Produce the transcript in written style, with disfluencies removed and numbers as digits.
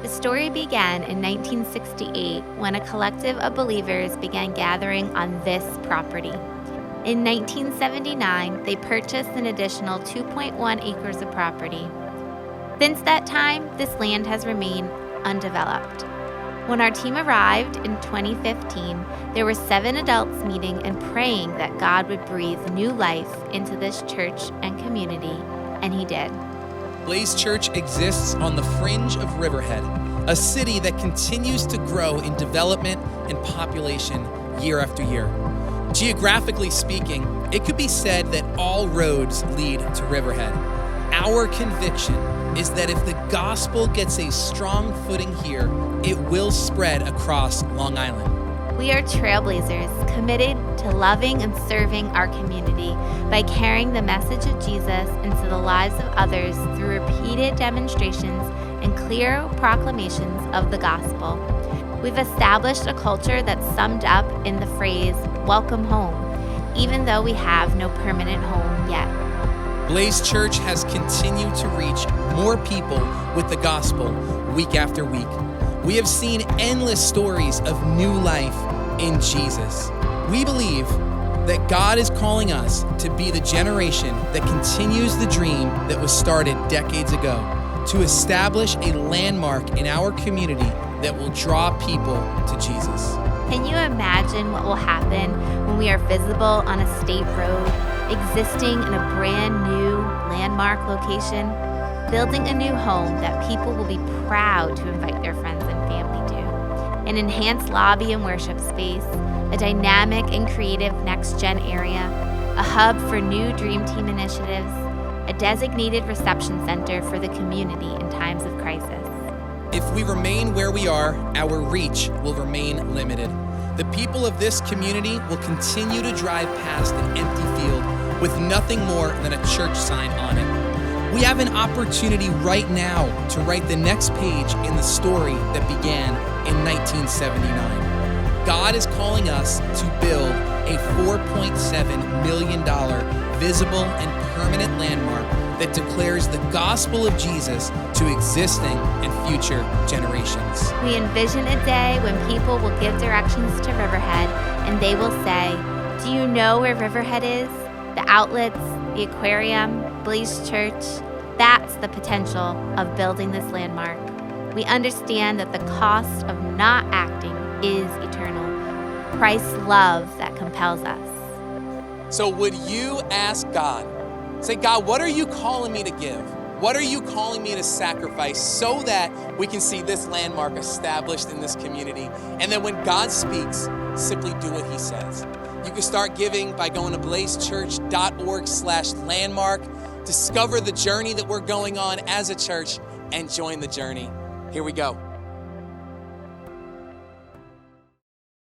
story began in 1968 when a collective of believers began gathering on this property. In 1979, they purchased an additional 2.1 acres of property. Since that time, this land has remained undeveloped. When our team arrived in 2015, there were 7 adults meeting and praying that God would breathe new life into this church and community, and He did. Blaze Church exists on the fringe of Riverhead, a city that continues to grow in development and population year after year. Geographically speaking, it could be said that all roads lead to Riverhead. Our conviction is that if the gospel gets a strong footing here, it will spread across Long Island. We are trailblazers committed to loving and serving our community by carrying the message of Jesus into the lives of others through repeated demonstrations and clear proclamations of the gospel. We've established a culture that's summed up in the phrase, "Welcome home," even though we have no permanent home yet. Blaze Church has continued to reach more people with the gospel week after week. We have seen endless stories of new life in Jesus. We believe that God is calling us to be the generation that continues the dream that was started decades ago, to establish a landmark in our community that will draw people to Jesus. Can you imagine what will happen when we are visible on a state road, existing in a brand new landmark location, building a new home that people will be proud to invite their friends and family to, an enhanced lobby and worship space, a dynamic and creative next-gen area, a hub for new Dream Team initiatives, a designated reception center for the community in times of crisis. If we remain where we are, our reach will remain limited. The people of this community will continue to drive past an empty field with nothing more than a church sign on it. We have an opportunity right now to write the next page in the story that began in 1979. God is calling us to build a $4.7 million visible and permanent landmark that declares the gospel of Jesus to existing and future generations. We envision a day when people will give directions to Riverhead and they will say, "Do you know where Riverhead is? The outlets, the aquarium, Blaze Church." That's the potential of building this landmark. We understand that the cost of not acting is eternal. Christ's love that compels us. So would you ask God, say, "God, what are you calling me to give? What are you calling me to sacrifice so that we can see this landmark established in this community?" And then when God speaks, simply do what He says. You can start giving by going to blazechurch.org/landmark, discover the journey that we're going on as a church, and join the journey. Here we go.